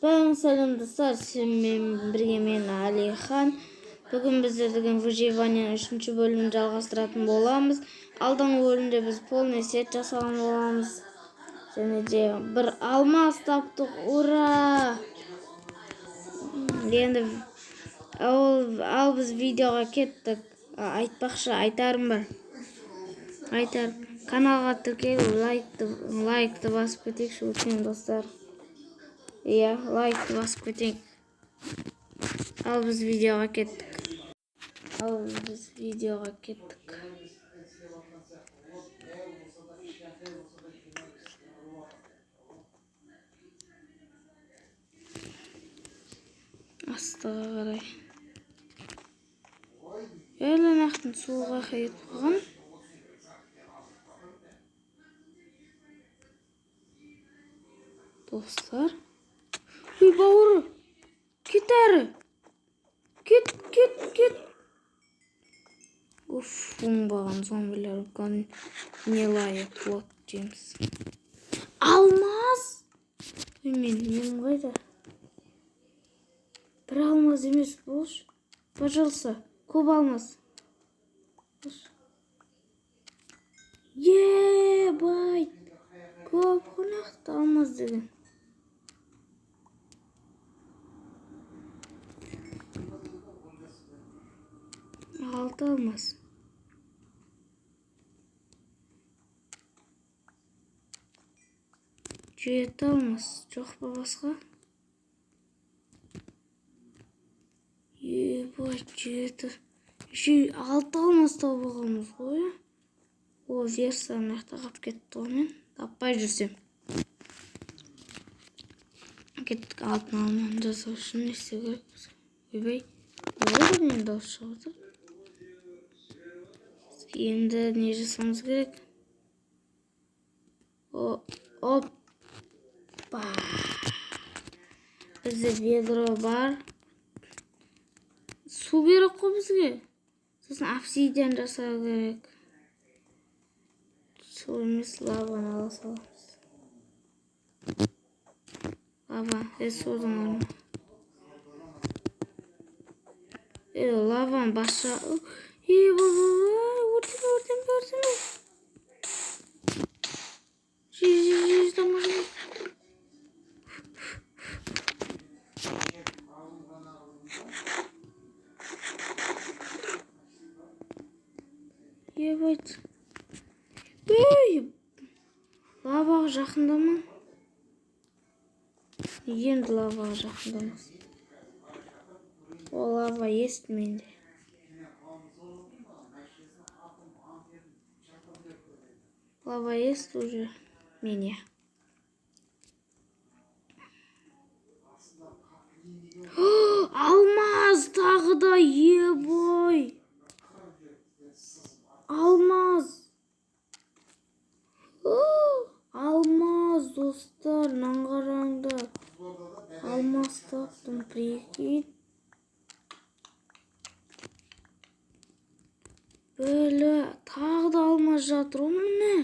Сәлем достар, сізбен бірге мен Алихан. Бүгін біздердің выживаниенің 3-ші бөлімін жалғастыратын боламыз. Алдыңғы бөлімде біз полный сет жасаған боламыз. Және де бір алмас таптық. Ура! Енді ал біз видеоға кеттік. Айтарым бар. Каналға тіркеліп, лайкты басып кетейікші өткен достар. Иә, лайкты басып кетейік. Ал біз видеоға кеттік. Астыға қарай. Әлі нақтын суға қайып қойған. Достар. Үй бауыры. Кет әрі. Кет. Уф, оңбаған зомбилер. Не лайық плот Джеймс. Алмаз! Мен қайда? Бір алмаз емес болшы. Пожалуйста, көп алмаз. Бай! Көп қонақты алмаз деген. Алты алмаз. Жеті алмаз. Жоқ па басқа? Бай, жеті. Алты алмаз табылғанбыз ғой. О, версия мақта қап кетті мен. Таппай жүрсем. Кеттік алтын алманы жасау үшін не істеу керек? Ойбай. Олай мен дауыс шығады. Енді не жасамыз керек? Опа. Бізде ведро бар. Су керек қой бізге. Сосын обсидиан жасау керек. Су емес, лаваны ала саламыз. Лава, судың орны. Лаваны басша. Өртеме. Жез, тамақ. Ебать. Лаваға жақындама. Енді лаваға жақындамас. О, лава есть менде. Лава есть уже меня. Алмаз тағы да, ебой. Алмаз. Алмаз, достар, наңғараңдар. Алмаз таптым, прикинь. Бөлі, тағы да алмаз жатыр, о міне.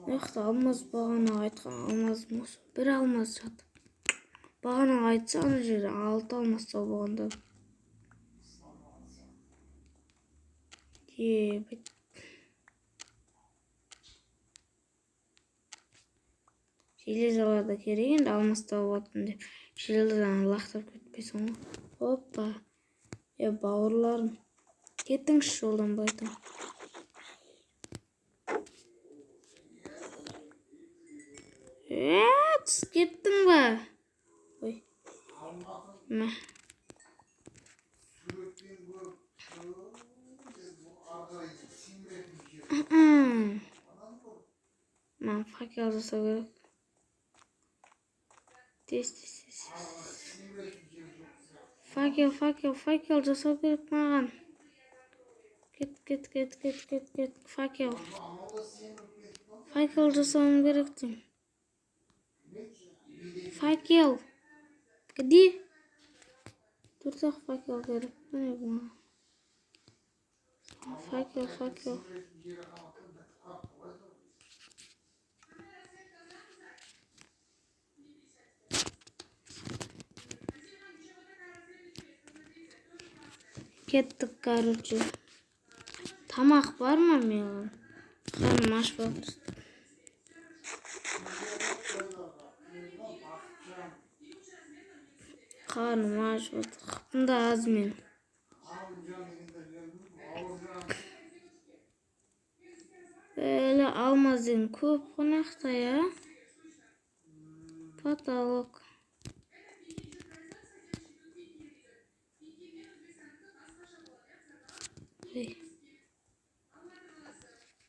Еқті алмаз бағана айтқан алмаз мұсы. Бір алмаз жатыр. Бағана айтса, ана жерде 6 алмаз табылғанда. Ебет. Железаларда керек енді алмаз табылатын деп. Железаны лақтырып кетпесін ғой. Опа. Бауырларым. Кеттіңізші жолдан байтын. Кеттің ба? Ой. Мә. Мен факел жасау керек. Тез. Факел жасау керек маған. Кет. Факел. Факел жасауым керек дейм. Факел. Где? Турсақ факел керек. Факел. Кеттік, короче. Тамақ бар ма менің? Қарным ашып отыр. Қарным ашып отыр. Қыптым да аз мен. Böyle алмаз деген көп қонақта, я? Потолок.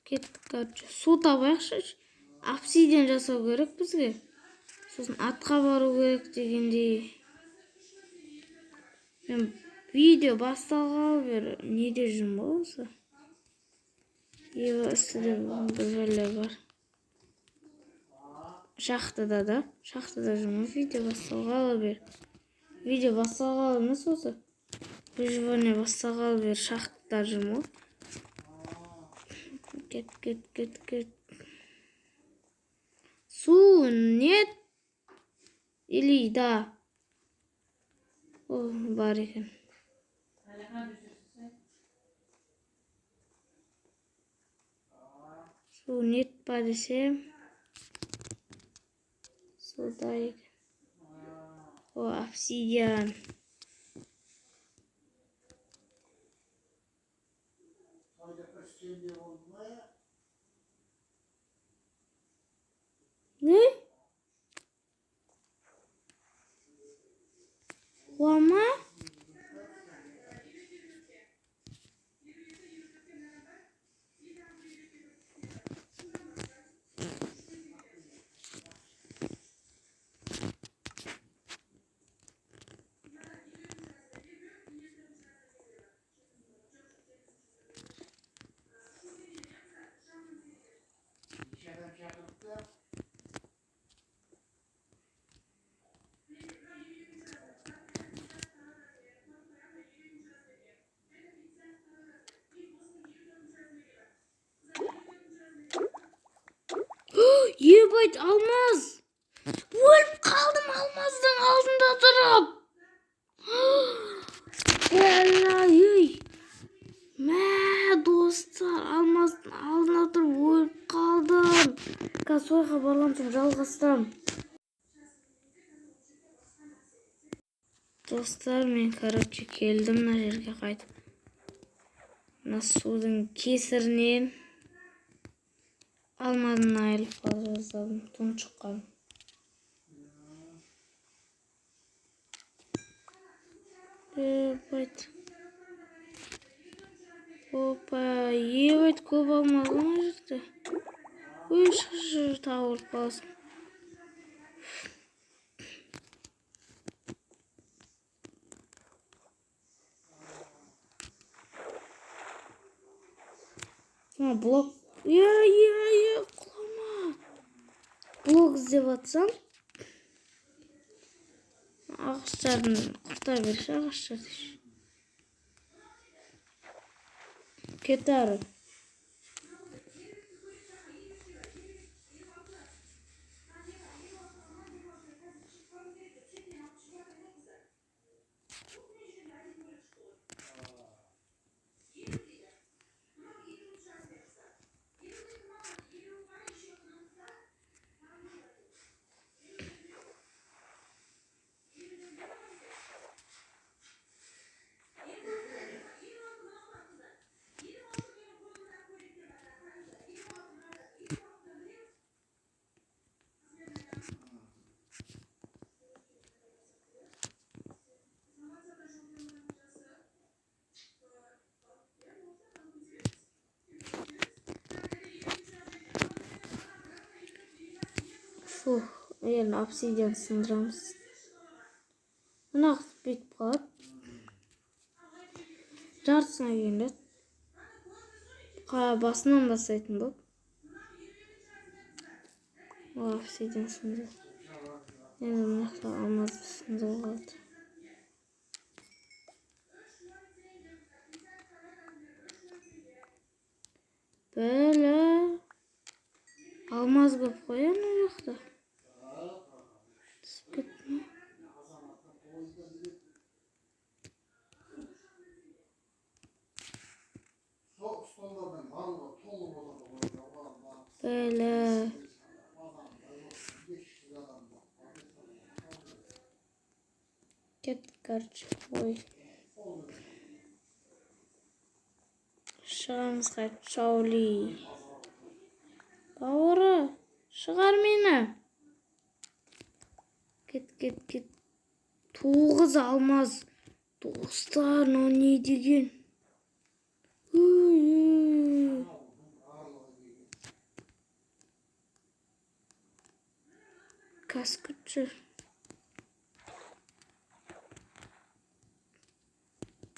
Кеттік, короче. Су табайықшы. Обсидиан жасау керек бізге. Сосын атқа бару керек дегендей. Мен видео басталғалы бері неде жүрмін ғой осы? Ева үстіде бір жерлер бар. Шахтада да. Шахтада жүрмін. Видео басталғалы бері. Видео басталғалы емес осы. Выживание басталғалы бері шахтада жүрмін ғой. Кет. Су нет? Или да? О, бар екен. Су нет па десем. Суда екен. О, обсидиан. Ne? Lama? Ебать, алмаз! Өліп қалдым алмаздың алдында тұрып. Ей! Мә, достар, алмаздың алдында тұрып өліп қалдым. Сойға барғансың жалғастырам. Достар, мен, короче, келдім мына жерге қайтып. Мына судың кесірінен алмадан айырылып қала жаздадым. Тұншыққан. Ебать. Опа, ебать, көп алмаз мына жерде. Ой, шыр тауып қаласың. Блок. Құлама. Блок іздеп атсам. Ағаштарын құрта берші, ағаштарды. Кет ары. Енді обсидиан сындырамыз. Мына бүйтіп қалады. Жартысына келгенде басынан бастайтын болып. Обсидиан сынды. Енді мына алмаз сынды қалады. Бәлі. Алмаз көп қой ана жақта. Түсіп кетті ме? Кеттік, короче. Ой. Шығамыз қайт, Шаули. Бауыры, шығар мені. Кет. 9 алмаз. Достар, но не деген. Каскүтші.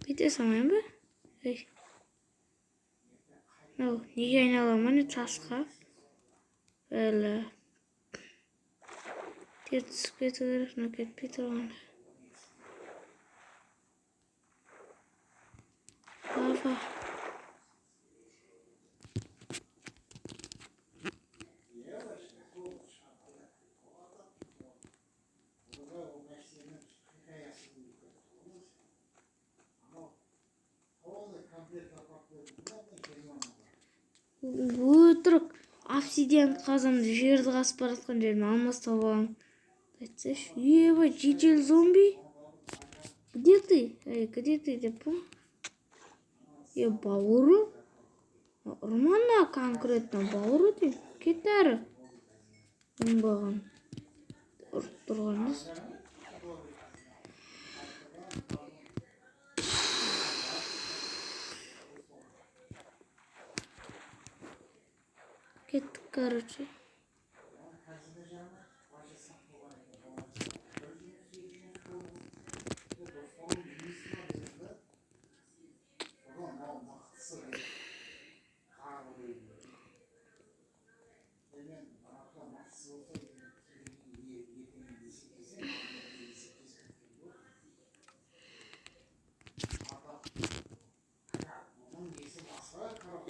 Бете салайын ба? Неге айналамын, не тасқа? Әлі. Түсіп кету керек, но кетпей тұрған. Лава. Өтірік. Обсидиан қазанды жерді қасып баратқан жерін алмас табалым. Айтсайшы, ебай, жедел зомби. Где ты, деп па? Бауыры? Ұрманда конкретно бауыры деп. Кет әрі. Оңбаған. Ұрып тұрғаныз. Кеттік, короче.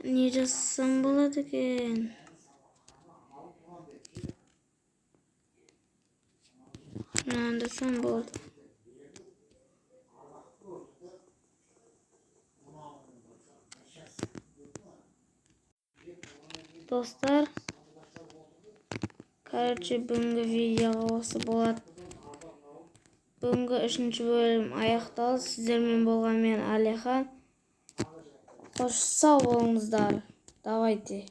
Не жасасам болады екен? Мынандасам болады. Достар, короче, бүгінгі видеоға осы болады. Бүгінгі 3-ші бөлім аяқталды. Сіздермен болған мен Алихан. Қош сау болыңыздар. Давайте.